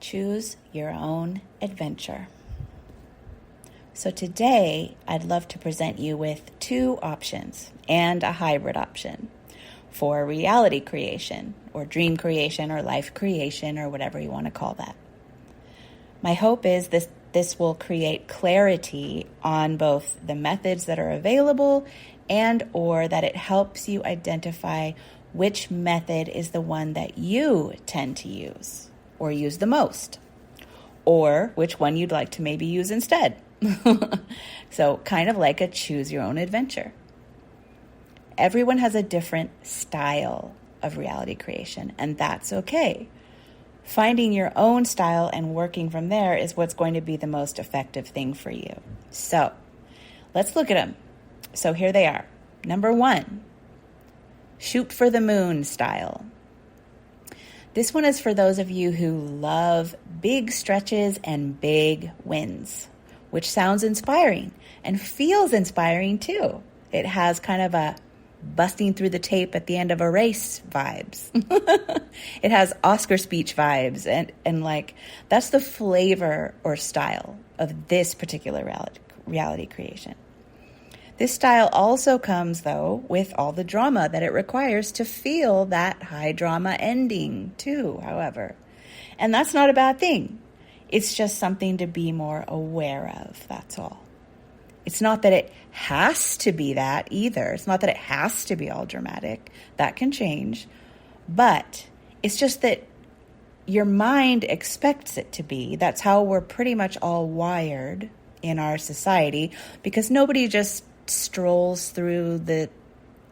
Choose your own adventure. So today, I'd love to present you with two options and a hybrid option for reality creation or dream creation or life creation or whatever you want to call that. My hope is this will create clarity on both the methods that are available and or that it helps you identify which method is the one that you tend to use or use the most, or which one you'd like to maybe use instead. So kind of like a choose your own adventure. Everyone has a different style of reality creation, and that's okay. Finding your own style and working from there is what's going to be the most effective thing for you. So let's look at them. So here they are. Number 1, shoot for the moon style. This one is for those of you who love big stretches and big wins, which sounds inspiring and feels inspiring too. It has kind of a busting through the tape at the end of a race vibes. It has Oscar speech vibes and like that's the flavor or style of this particular reality creation. This style also comes, though, with all the drama that it requires to feel that high drama ending, too, however. And that's not a bad thing. It's just something to be more aware of, that's all. It's not that it has to be that either. It's not that it has to be all dramatic. That can change. But it's just that your mind expects it to be. That's how we're pretty much all wired in our society, because nobody just strolls through the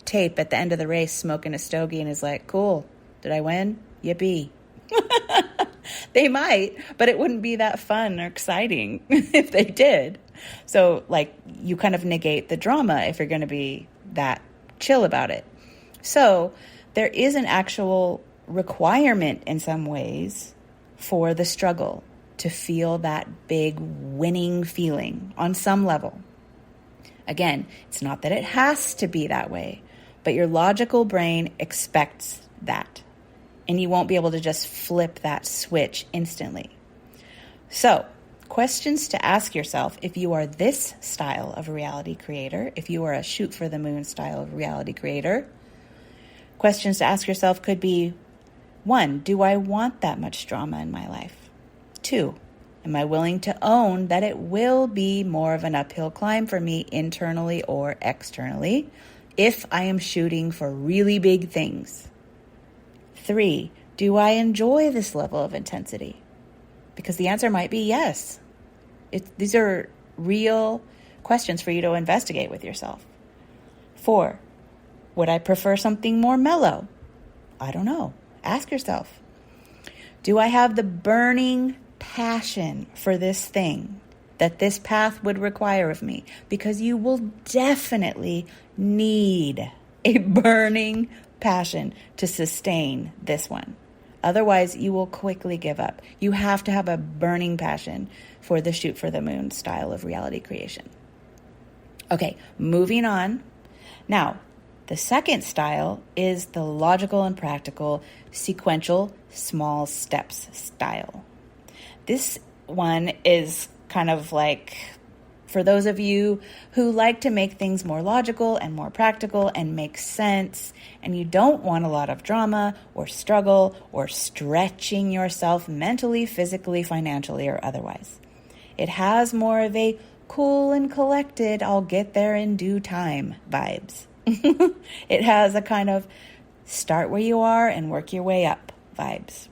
tape at the end of the race smoking a stogie and is like, cool, did I win? Yippee. They might, but it wouldn't be that fun or exciting if they did. So like you kind of negate the drama if you're going to be that chill about it. So there is an actual requirement in some ways for the struggle to feel that big winning feeling on some level. Again, it's not that it has to be that way, but your logical brain expects that, and you won't be able to just flip that switch instantly. So, questions to ask yourself if you are this style of reality creator, if you are a shoot for the moon style of reality creator, questions to ask yourself could be, 1, do I want that much drama in my life? 2, am I willing to own that it will be more of an uphill climb for me internally or externally if I am shooting for really big things? 3, do I enjoy this level of intensity? Because the answer might be yes. These are real questions for you to investigate with yourself. 4, would I prefer something more mellow? I don't know. Ask yourself. Do I have the burning passion for this thing that this path would require of me? Because you will definitely need a burning passion to sustain this one. Otherwise, you will quickly give up. You have to have a burning passion for the shoot for the moon style of reality creation. Okay, moving on. Now, the second style is the logical and practical, sequential, small steps style. This one is kind of like for those of you who like to make things more logical and more practical and make sense, and you don't want a lot of drama or struggle or stretching yourself mentally, physically, financially, or otherwise. It has more of a cool and collected, I'll get there in due time vibes. It has a kind of start where you are and work your way up vibes.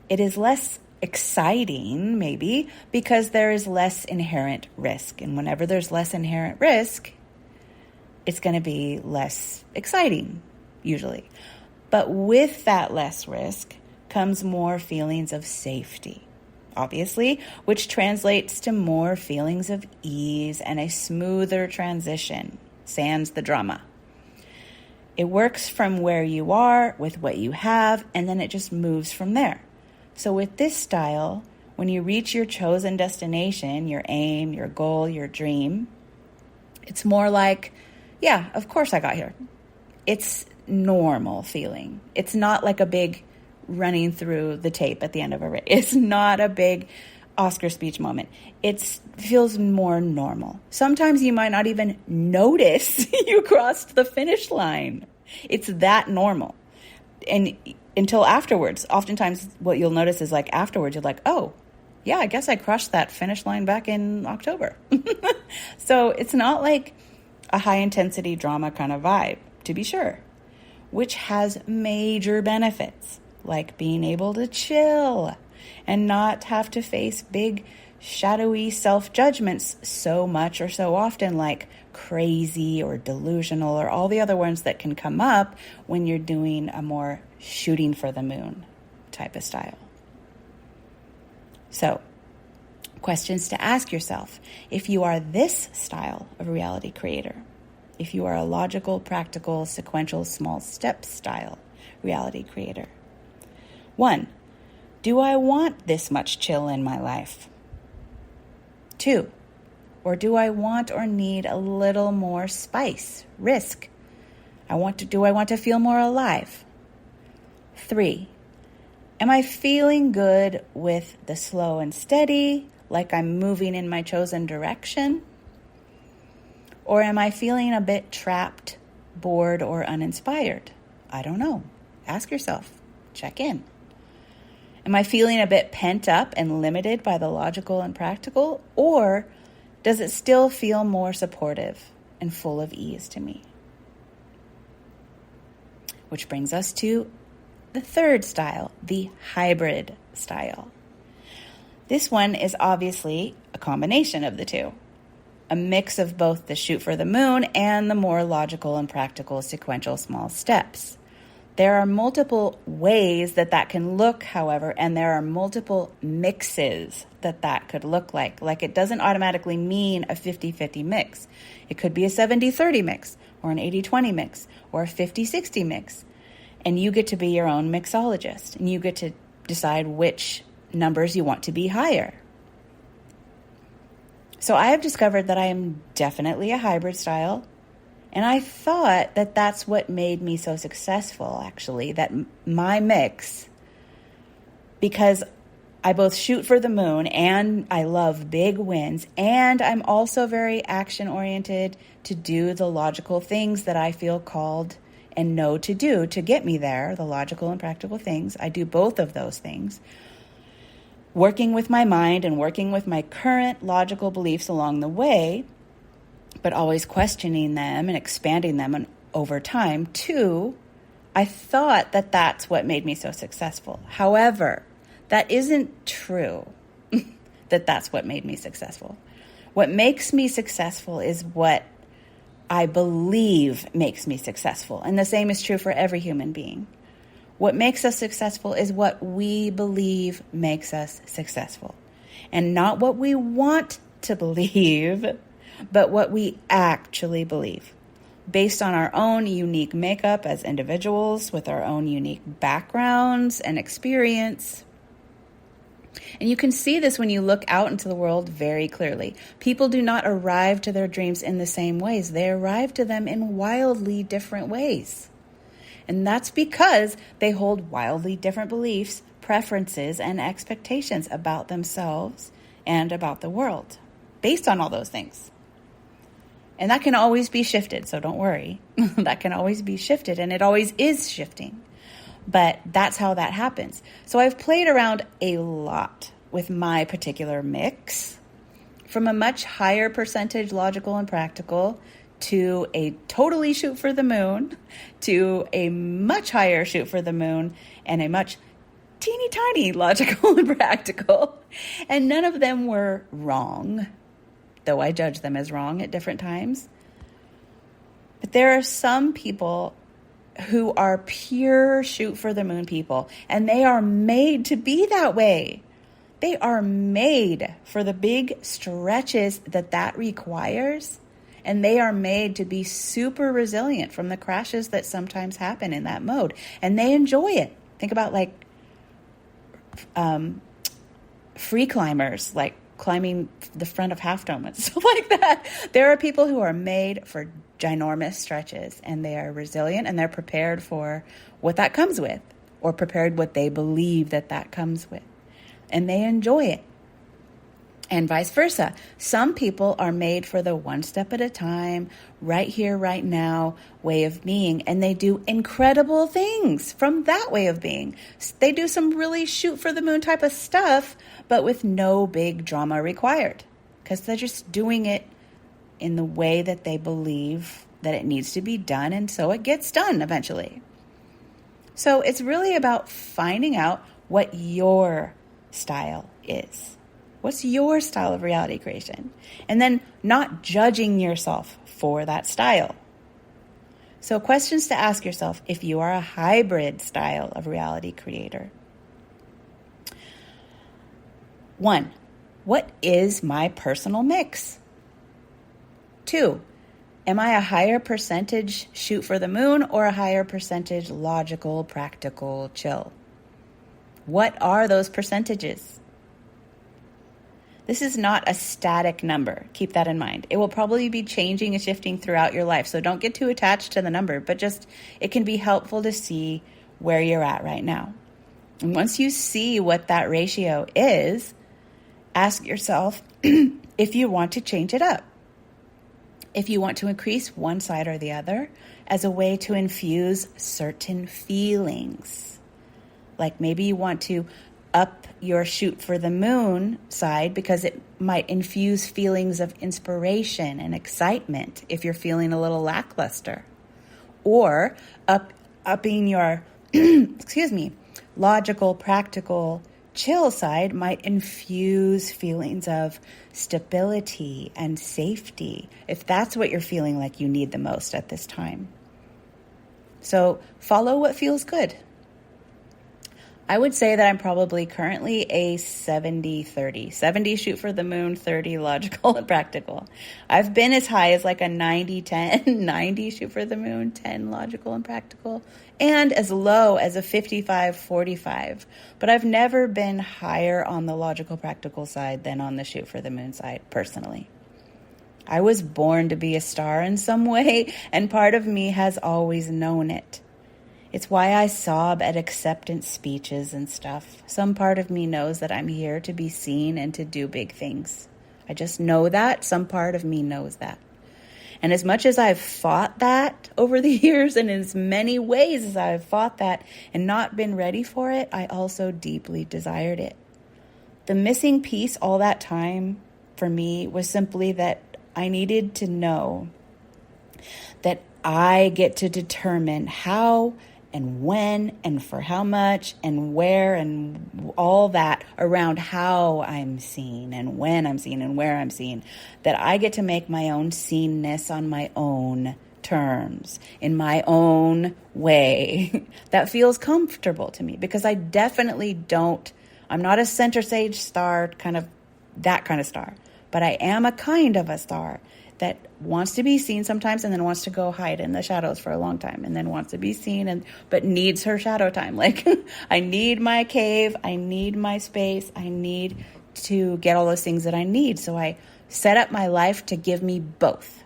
It is less exciting, maybe, because there is less inherent risk. And whenever there's less inherent risk, it's going to be less exciting, usually. But with that less risk comes more feelings of safety, obviously, which translates to more feelings of ease and a smoother transition, sans the drama. It works from where you are with what you have, and then it just moves from there. So with this style, when you reach your chosen destination, your aim, your goal, your dream, it's more like, yeah, of course I got here. It's normal feeling. It's not like a big running through the tape at the end of a race. It's not a big Oscar speech moment. It feels more normal. Sometimes you might not even notice you crossed the finish line. It's that normal. And until afterwards, oftentimes what you'll notice is like afterwards, you're like, oh, yeah, I guess I crossed that finish line back in October. So it's not like a high intensity drama kind of vibe, to be sure, which has major benefits, like being able to chill and not have to face big, shadowy self-judgments so much or so often, like crazy or delusional or all the other ones that can come up when you're doing a more shooting for the moon type of style. So, questions to ask yourself. If you are this style of reality creator, if you are a logical, practical, sequential, small step style reality creator. 1, do I want this much chill in my life? 2, or do I want or need a little more spice, risk? Do I want to feel more alive? 3, am I feeling good with the slow and steady, like I'm moving in my chosen direction? Or am I feeling a bit trapped, bored, or uninspired? I don't know. Ask yourself. Check in. Am I feeling a bit pent up and limited by the logical and practical? Or does it still feel more supportive and full of ease to me? Which brings us to the third style, the hybrid style. This one is obviously a combination of the two, a mix of both the shoot for the moon and the more logical and practical sequential small steps. There are multiple ways that can look, however, and there are multiple mixes that could look like. Like it doesn't automatically mean a 50-50 mix. It could be a 70-30 mix or an 80-20 mix or a 50-60 mix. And you get to be your own mixologist and you get to decide which numbers you want to be higher. So I have discovered that I am definitely a hybrid style. And I thought that that's what made me so successful, actually, that my mix, because I both shoot for the moon and I love big wins, and I'm also very action-oriented to do the logical things that I feel called and know to do to get me there, the logical and practical things. I do both of those things. Working with my mind and working with my current logical beliefs along the way, but always questioning them and expanding them over time. 2, I thought that that's what made me so successful. However, that isn't true, that's what made me successful. What makes me successful is what I believe makes me successful. And the same is true for every human being. What makes us successful is what we believe makes us successful. And not what we want to believe, but what we actually believe, based on our own unique makeup as individuals with our own unique backgrounds and experience. And you can see this when you look out into the world very clearly. People do not arrive to their dreams in the same ways. They arrive to them in wildly different ways. And that's because they hold wildly different beliefs, preferences, and expectations about themselves and about the world, based on all those things. And that can always be shifted, so don't worry. That can always be shifted, and it always is shifting. But that's how that happens. So I've played around a lot with my particular mix, from a much higher percentage logical and practical to a totally shoot for the moon, to a much higher shoot for the moon, and a much teeny tiny logical and practical. And none of them were wrong, though I judge them as wrong at different times. But there are some people who are pure shoot for the moon people, and they are made to be that way. They are made for the big stretches that requires, and they are made to be super resilient from the crashes that sometimes happen in that mode, and they enjoy it. Think about like free climbers, like climbing the front of Half Dome and stuff like that. There are people who are made for ginormous stretches, and they are resilient, and they're prepared for what that comes with, or prepared what they believe that comes with. And they enjoy it. And vice versa. Some people are made for the one step at a time, right here, right now way of being. And they do incredible things from that way of being. They do some really shoot for the moon type of stuff, but with no big drama required. Because they're just doing it in the way that they believe that it needs to be done. And so it gets done eventually. So it's really about finding out what your style is. What's your style of reality creation? And then not judging yourself for that style. So questions to ask yourself if you are a hybrid style of reality creator. 1, what is my personal mix? 2, am I a higher percentage shoot for the moon or a higher percentage logical, practical, chill? What are those percentages? This is not a static number. Keep that in mind. It will probably be changing and shifting throughout your life. So don't get too attached to the number, but just it can be helpful to see where you're at right now. And once you see what that ratio is, ask yourself if you want to change it up. If you want to increase one side or the other as a way to infuse certain feelings. Like maybe you want to up your shoot for the moon side because it might infuse feelings of inspiration and excitement if you're feeling a little lackluster. Or upping your logical, practical, chill side might infuse feelings of stability and safety if that's what you're feeling like you need the most at this time. So follow what feels good. I would say that I'm probably currently a 70-30. 70 shoot for the moon, 30 logical and practical. I've been as high as like a 90-10, 90 shoot for the moon, 10 logical and practical, and as low as a 55-45. But I've never been higher on the logical practical side than on the shoot for the moon side, personally. I was born to be a star in some way, and part of me has always known it. It's why I sob at acceptance speeches and stuff. Some part of me knows that I'm here to be seen and to do big things. I just know that. Some part of me knows that. And as much as I've fought that over the years, and in as many ways as I've fought that and not been ready for it, I also deeply desired it. The missing piece all that time for me was simply that I needed to know that I get to determine how and when and for how much and where and all that around how I'm seen and when I'm seen and where I'm seen, that I get to make my own seenness on my own terms, in my own way that feels comfortable to me, because I definitely I'm not a center stage star, that kind of star, but I am a kind of a star that wants to be seen sometimes and then wants to go hide in the shadows for a long time and then wants to be seen but needs her shadow time. Like, I need my cave, I need my space, I need to get all those things that I need. So I set up my life to give me both,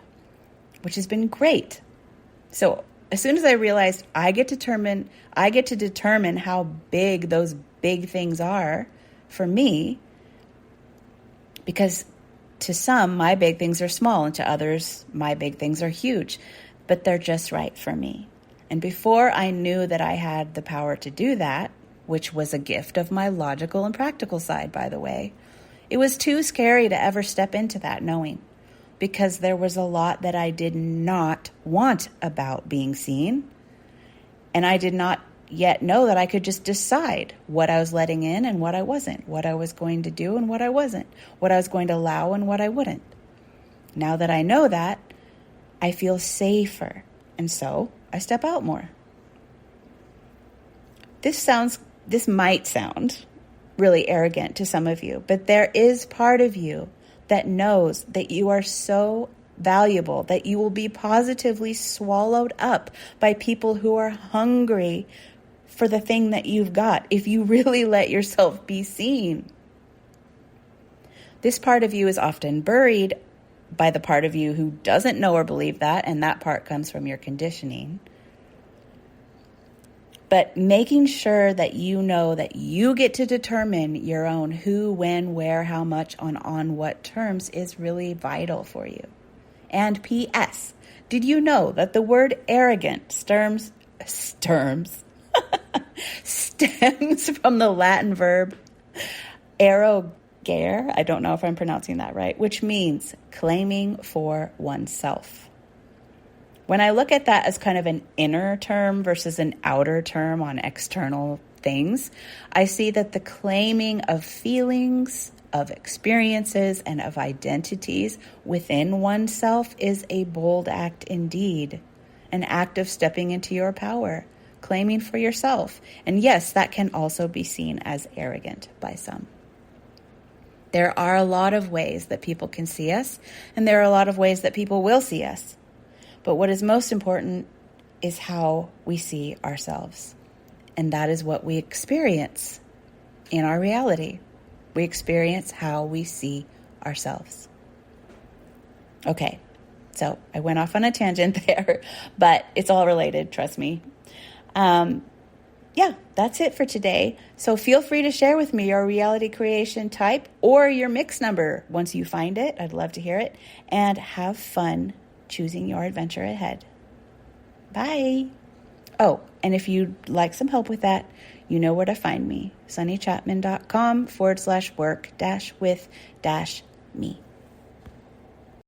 which has been great. So as soon as I realized I get to determine how big those big things are for me, because to some, my big things are small, and to others, my big things are huge, but they're just right for me. And before I knew that I had the power to do that, which was a gift of my logical and practical side, by the way, it was too scary to ever step into that knowing, because there was a lot that I did not want about being seen, and I did not yet know that I could just decide what I was letting in and what I wasn't, what I was going to do and what I wasn't, what I was going to allow and what I wouldn't. Now that I know that, I feel safer, and so I step out more. This might sound really arrogant to some of you, but there is part of you that knows that you are so valuable, that you will be positively swallowed up by people who are hungry for the thing that you've got, if you really let yourself be seen. This part of you is often buried by the part of you who doesn't know or believe that, and that part comes from your conditioning. But making sure that you know that you get to determine your own who, when, where, how much, on what terms is really vital for you. And P.S. Did you know that the word arrogant stems from the Latin verb arrogare? I don't know if I'm pronouncing that right, which means claiming for oneself. When I look at that as kind of an inner term versus an outer term on external things, I see that the claiming of feelings, of experiences, and of identities within oneself is a bold act indeed, an act of stepping into your power, claiming for yourself. And yes, that can also be seen as arrogant by some. There are a lot of ways that people can see us, and there are a lot of ways that people will see us. But what is most important is how we see ourselves. And that is what we experience in our reality. We experience how we see ourselves. Okay, so I went off on a tangent there, but it's all related, trust me. Yeah, that's it for today. So feel free to share with me your reality creation type or your mix number once you find it. I'd love to hear it. And have fun choosing your adventure ahead. Bye. Oh, and if you'd like some help with that, you know where to find me. sunnychapman.com/work-with-me.